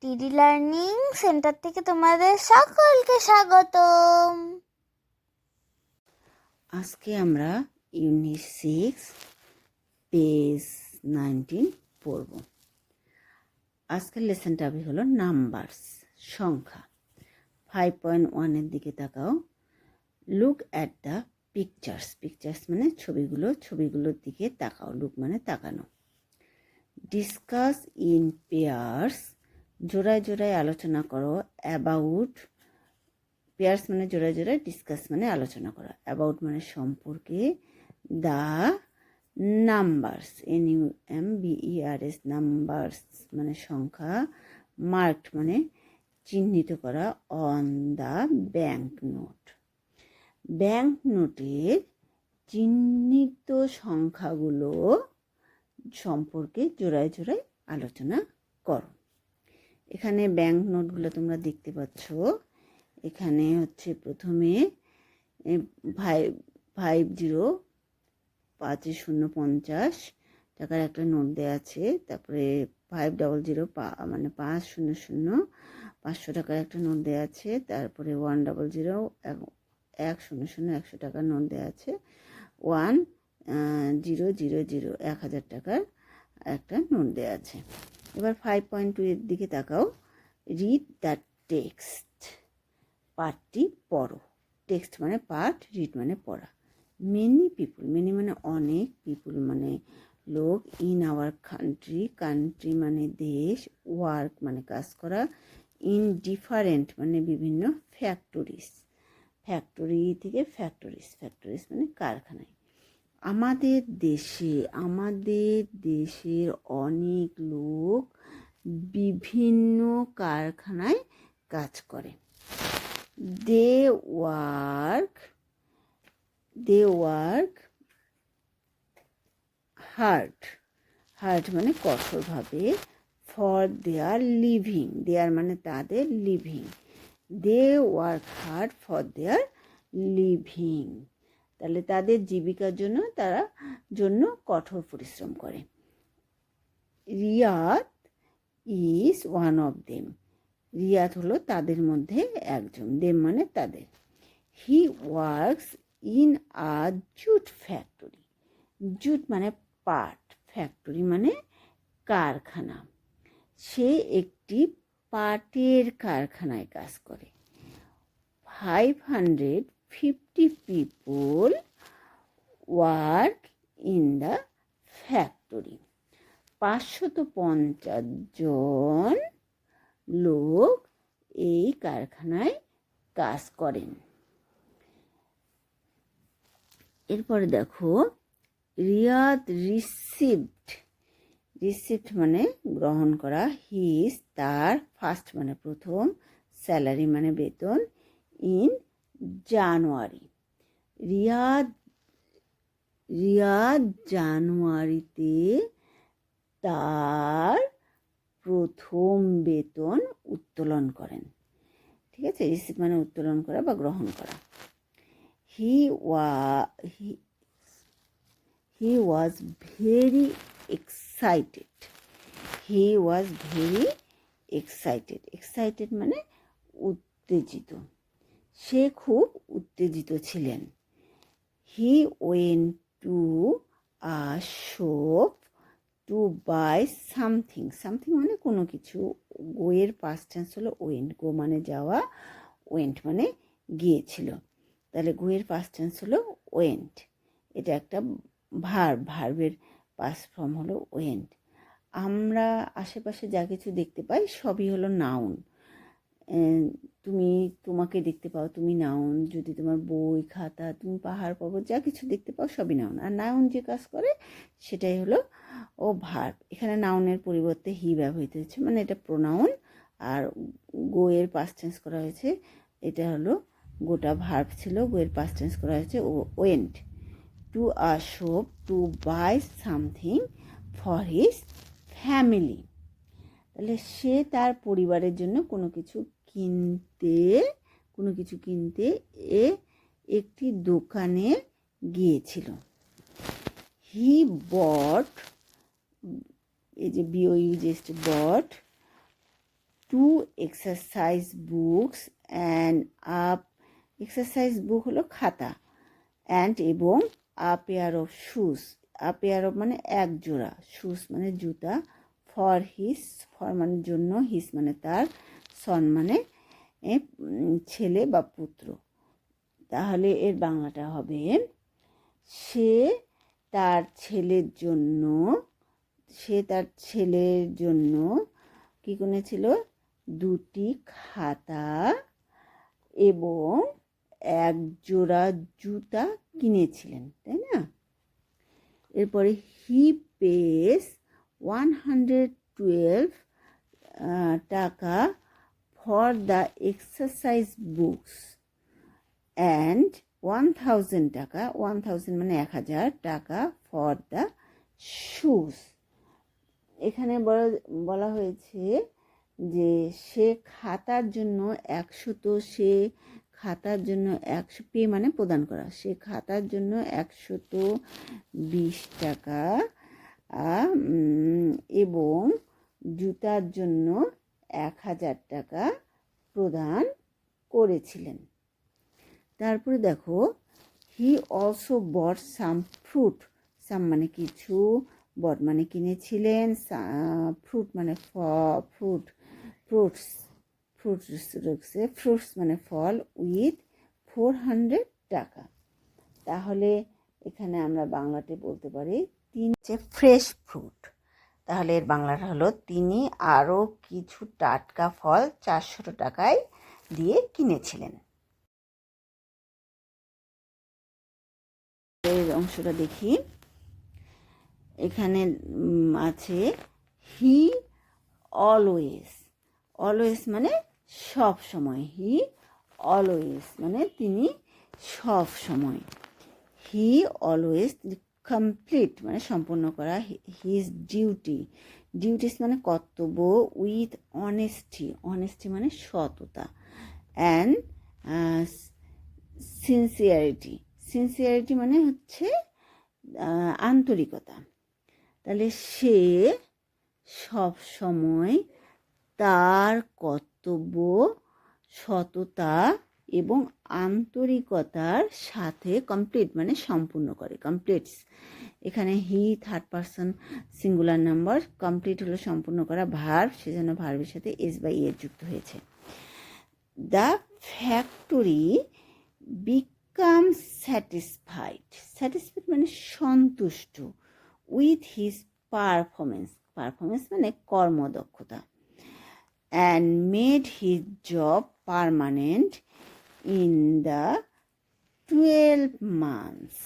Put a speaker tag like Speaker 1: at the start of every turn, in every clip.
Speaker 1: টিডি learning centre থেকে তোমাদের সকলকে স্বাগতম।
Speaker 2: আজকে আমরা ইউনিট 6 পেজ 19 পড়ব। আজকের লেসন টপিক হলো নাম্বারস, সংখ্যা। 5.1 দিকে তাকাও। Look at the pictures. Pictures মানে ছবিগুলোর দিকে তাকাও। লুক মানে তাকানো। ডিসকাস ইন পেয়ার্স, জোড়ায় জোড়ায় আলোচনা করো। অ্যাবাউট, পেয়ার্স মানে জোড়ায় জোড়ায়, ডিসকাস মানে আলোচনা করা, অ্যাবাউট মানে সম্পর্কে, দ্য নাম্বারস, NUMBERS, নাম্বারস মানে সংখ্যা, মার্কড মানে চিহ্নিত করা, on the bank note, bank নোটের চিহ্নিত সংখ্যাগুলো সম্পর্কে জোড়ায় জোড়ায় আলোচনা করো। এখানে ব্যাংক নোটগুলো তোমরা দেখতে পাচ্ছ। এখানে হচ্ছে প্রথমে 50 টাকার একটা নোট দেওয়া আছে। তারপরে 500 মানে 500 500 টাকার একটা নোট দেওয়া আছে। তারপরে 100 100 টাকার নোট দেওয়া আছে। 1000 1000 টাকার একটা নোট দেওয়া আছে। এবার 5.2 এর দিকে তাকাও। রিড দ্য টেক্সট, পাঠটি পড়ো। টেক্সট মানে পাঠ, রিড মানে পড়া। মেনি পিপুল, মেনি মানে অনেক, পিপুল মানে লোক, ইন আওয়ার কান্ট্রি, কান্ট্রি মানে দেশ, ওয়ার্ক মানে কাজ করা, ইন ডিফারেন্ট মানে বিভিন্ন, ফ্যাক্টরিজ, ফ্যাক্টরি থেকে ফ্যাক্টরিজ, ফ্যাক্টরিজ মানে কারখানায়। আমাদের দেশের অনেক লোক বিভিন্ন কারখানায় কাজ করে। দে ওয়ার্ক হার্ড, হার্ড মানে কঠোরভাবে, ফর দেয়ার লিভিং, দেয়ার মানে তাদের, living, they work hard for their living, তাহলে তাদের জীবিকার জন্য তারা কঠোর পরিশ্রম করে। Riyad is one of them, Riyad হলো তাদের মধ্যে একজন, দেম মানে তাদের। He works in a jute factory, jute মানে পাট, ফ্যাক্টরি মানে কারখানা, সে একটি পাটের কারখানায় কাজ করে। 550 people work in the factory, 550 জন লোক এই কারখানায় কাজ করেন। এরপরে দেখো, রিয়াদ রিসিভড মানে গ্রহণ করা, হিজ তার, ফার্স্ট মানে প্রথম, স্যালারি মানে বেতন, ইন জানুয়ারি, রিয়াদ জানুয়ারিতে তার প্রথম বেতন উত্তোলন করেন। ঠিক আছে, রিসিভ মানে উত্তোলন করা বা গ্রহণ করা। He was very excited, excited মানে উত্তেজিত, সে খুব উত্তেজিত ছিলেন। He went to a shop to buy something, something মানে কোনো কিছু, গোয়ের পাস্ট টেন্স হলো ওয়েন্ট, গো মানে যাওয়া, ওয়েন্ট মানে গিয়েছিল, তাহলে গোয়ের পাস্ট টেন্স হলো ওয়েন্ট। এটা একটা ভার্বের পাস্ট ফর্ম হলো ওয়েন্ট। আমরা আশেপাশে যা কিছু দেখতে পাই সবই হলো নাউন। তোমাকে দেখতে পাও, তুমি নাউন। যদি তোমার বই খাতা, তুমি পাহাড় পর্বত যা কিছু দেখতে পাও সবই নাউন। আর নাউন যে কাজ করে সেটাই হলো ভার্ব। এখানে নাউনের পরিবর্তে হি ব্যবহৃত হয়েছে, মানে এটা প্রোনাউন। আর গোয়ের পাস্ট টেন্স করা হয়েছে, এটা হলো গোটা ভার্ব ছিল, গোয়ের পাস্ট টেন্স করা হয়েছে went. To a shop to buy something for his family, তাহলে সে তার পরিবারের জন্য কোনো কিছু কিনতে একটি দোকানে গিয়েছিল। হি বট, এই যে বট 2 exercise books and exercise book হলো খাতা, and এবং a pair of shoes, a pair of মানে এক জোড়া, shoes মানে জুতা, for মানে জন্য, his মানে তার, son মানে ছেলে বা পুত্র। তাহলে এর বাংলাটা হবে সে তার ছেলের জন্য কি কিনেছিল, 2টি খাতা এবং এক জোড়া জুতা কিনেছিলেন, তাই না? এরপরে হি পেস 112 টাকা for the exercise books and 1000 টাকা, 1000 মানে 1000 টাকা ফর দ্য শুজ। এখানে বলা হয়েছে যে সে খাতার জন্য 100 পে মানে প্রদান করা, সে খাতার জন্য 120 টাকা এবং জুতার জন্য 1000 টাকা প্রদান করেছিলেন। তারপরে দেখো he also bot some fruit, সাম মানে কিছু, বট মানে কিনেছিলেন, ফ্রুট মানে ফ্রুটস মানে ফল, উইথ 400 টাকা। তাহলে এখানে আমরা বাংলাতে বলতে পারি তিনি ফ্রেশ ফ্রুট। তাহলে এর বাংলাটা হলো তিনি আরও কিছু টাটকা ফল 400 টাকায় দিয়ে কিনেছিলেন। এর অংশটা দেখি, এখানে আছে হি অলওয়েজ মানে সব সময়, হি অলওয়েজ মানে তিনি সব সময়, হি অলওয়েজ কমপ্লিট মানে সম্পূর্ণ করা, হিজ ডিউটিস মানে কর্তব্য, উইথ অনেস্টি মানে সততা, অ্যান্ড সিনসিয়ারিটি মানে হচ্ছে আন্তরিকতা। তাহলে সে সব সময় তার কর্তব্য সততা এবং আন্তরিকতার সাথে কমপ্লিট মানে সম্পূর্ণ করে, কমপ্লিটস। এখানে he third person singular number, complete হলো সম্পূর্ণ করা, ভার্ব, সেজন্য ভার্বের সাথে এস বাই এ যুক্ত হয়েছে। দ্য ফ্যাক্টরি বিকাম স্যাটিসফাইড মানে সন্তুষ্ট, উইথ হিজ পারফরমেন্স মানে কর্মদক্ষতা, and made his job permanent in the 12 months.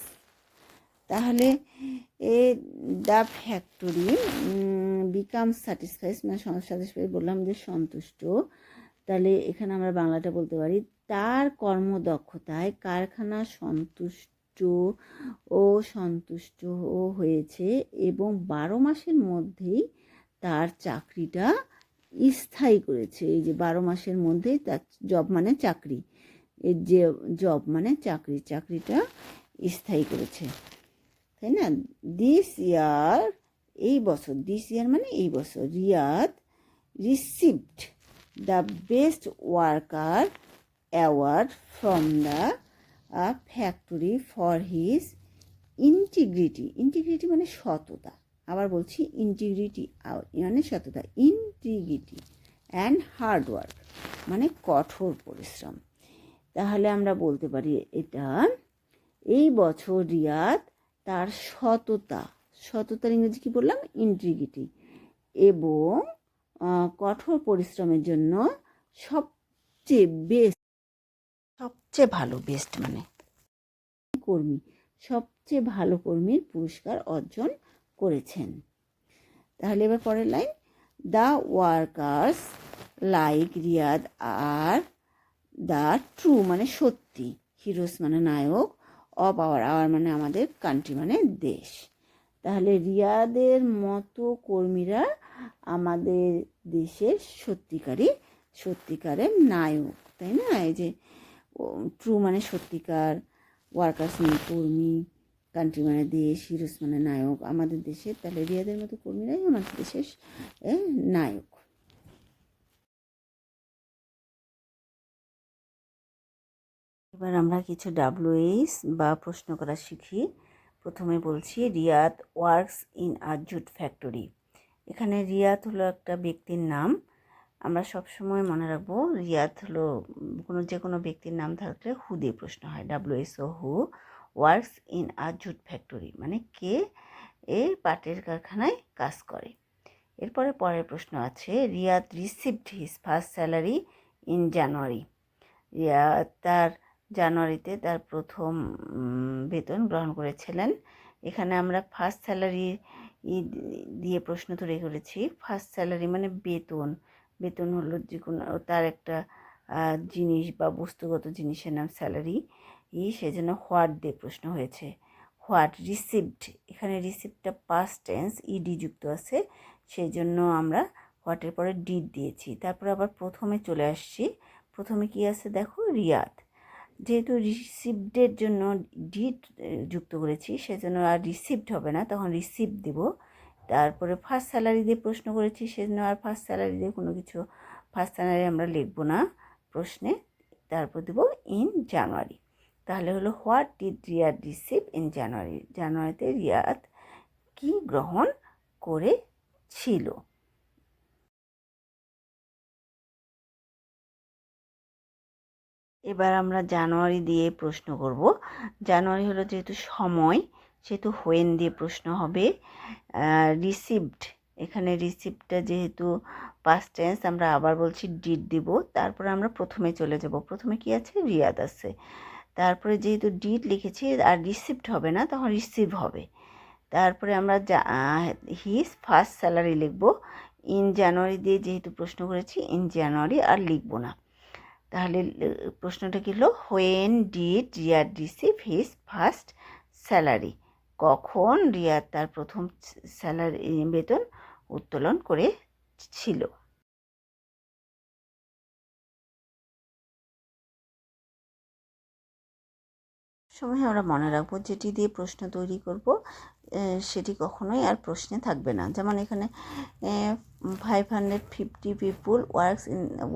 Speaker 2: তাহলে দ্য ফ্যাক্টরি বিকাম স্যাটিসফাইড মানে স্যাটিসফাইড বললাম যে সন্তুষ্ট। তাহলে এখানে আমরা বাংলাটা বলতে পারি তার কর্মদক্ষতায় কারখানা সন্তুষ্ট হয়েছে এবং 12 মাসের মধ্যেই তার চাকরিটা স্থায়ী করেছে। এই যে 12 মাসের মধ্যেই তার জব মানে চাকরি, এর যে জব মানে চাকরিটা স্থায়ী করেছে, তাই না? দিস ইয়ার মানে এই বছর Riyad received the best worker award from the factory for his integrity মানে সততা, আবার বলছি ইন্টিগ্রিটি মানে সততা, ইন্টিগ্রিটি অ্যান্ড হার্ড ওয়ার্ক মানে কঠোর পরিশ্রম। তাহলে আমরা বলতে পারি এটা এই বছর রিয়াদ তার সততার ইংরেজি কি বললাম, ইন্টিগ্রিটি এবং কঠোর পরিশ্রমের জন্য সবচেয়ে ভালো বেস্ট মানে সবচেয়ে ভালো কর্মীর পুরস্কার অর্জন করেছেন। তাহলে এবার পরের line, the workers like Riyad are the true মানে সত্যি, হিরোস মানে নায়ক, অফ আওয়ার মানে আমাদের কান্ট্রি মানে দেশ। তাহলে রিয়াদের মতো কর্মীরা আমাদের দেশের সত্যিকারের নায়ক, তাই না? এই যে ট্রু মানে সত্যিকার, ওয়ার্কার্স মানে কর্মী, কান্ট্রি মানে দেশ, হিরোস মানে নায়ক আমাদের দেশের। তাহলে রিয়াদের মতো কর্মীরাই আমাদের দেশের নায়ক। এবার আমরা কিছু WH বা প্রশ্ন করা শিখি। প্রথমে বলছি Riyad works in a jute factory. এখানে রিয়াদ হলো একটা ব্যক্তির নাম। আমরা সবসময় মনে রাখবো রিয়াদ হলো যে কোনো ব্যক্তির নাম থাকলে হু দিয়ে প্রশ্ন হয়। WHO who works in a jute factory মানে কে এই পাটের কারখানায় কাজ করে। এরপরে পরের প্রশ্ন আছে Riyad received his first salary in January. Riyad তার জানুয়ারিতে তার প্রথম বেতন গ্রহণ করেছিলেন। এখানে আমরা ফার্স্ট স্যালারি দিয়ে প্রশ্ন তৈরি করেছি। ফার্স্ট স্যালারি মানে বেতন। বেতন হলো যে কোনো তার একটা জিনিস বা বস্তুগত জিনিসের নাম স্যালারি। সেজন্য হোয়াট দিয়ে প্রশ্ন হয়েছে। হোয়াট রিসিভড, এখানে রিসিভডটা পাস্ট টেন্স ইডি যুক্ত আছে, সেই জন্য আমরা হোয়াটের পরে ডিড দিয়েছি। তারপর আবার প্রথমে চলে আসছি। প্রথমে কি আছে দেখো রিয়াদ, যেহেতু রিসিভডের জন্য ডিড যুক্ত করেছি সেজন্য আর রিসিভড হবে না, তখন রিসিভ দেব। তারপরে ফার্স্ট স্যালারি দিয়ে প্রশ্ন করেছি সেজন্য আর ফার্স্ট স্যালারি দিয়ে কোনো কিছু ফার্স্ট স্যালারি আমরা লিখবো না প্রশ্নে। তারপর দেবো ইন জানুয়ারি। তাহলে হলো what did Riyad receive in January. জানুয়ারিতে রিয়াদ কি গ্রহণ করেছিল। এবার আমরা জানুয়ারি দিয়ে প্রশ্ন করব। জানুয়ারি হলো যেহেতু সময় সেহেতু হোয়েন দিয়ে প্রশ্ন হবে। রিসিভড, এখানে রিসিভডটা যেহেতু পাস্ট টেন্স আমরা আবার বলছি ডিড দিব। তারপরে আমরা প্রথমে চলে যাব। প্রথমে কি আছে রিয়াদ আছে। তারপরে যেহেতু ডিড লিখেছি আর রিসিভড হবে না, তখন রিসিভ হবে। তারপরে আমরা হিজ ফার্স্ট স্যালারি লিখব। ইন জানুয়ারি দিয়ে যেহেতু প্রশ্ন করেছি ইন জানুয়ারি আর লিখব না। তাহলে প্রশ্নটা কি হলো when did Riyad receive his first salary. কখন রিয়াদ তার প্রথম স্যালারি বেতন উত্তোলন করেছিল। সময় আমরা মনে রাখবো যেটি দিয়ে প্রশ্ন তৈরি করব সেটি কখনোই আর প্রশ্নে থাকবে না। যেমন এখানে 550 পিপুল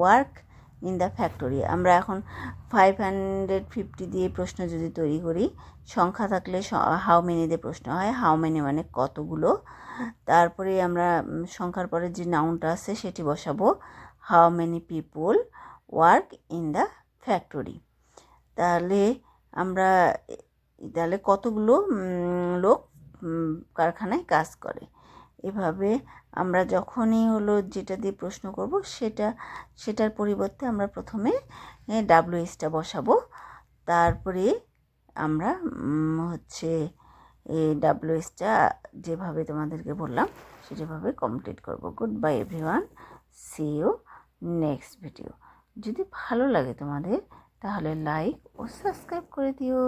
Speaker 2: ওয়ার্ক ইন দ্য ফ্যাক্টরি। আমরা এখন 550 দিয়ে প্রশ্ন যদি তৈরি করি, সংখ্যা থাকলে হাউ মেনি দিয়ে প্রশ্ন হয়। হাউ মেনি মানে কতগুলো। তারপরে আমরা সংখ্যার পরে যে নাউনটা আছে সেটি বসাবো। How many people work in the factory. তাহলে কতগুলো লোক কারখানায় কাজ করে। এভাবে আমরা যখনই হলো যেটা দিয়ে প্রশ্ন করব সেটার পরিবর্তে আমরা প্রথমে WHটা বসাবো। তারপরে আমরা WHটা যেভাবে তোমাদেরকে বললাম সেভাবে কমপ্লিট করব। Good bye everyone, see you next video. যদি ভালো লাগে তোমাদের তাহলে লাইক ও সাবস্ক্রাইব করে দিও।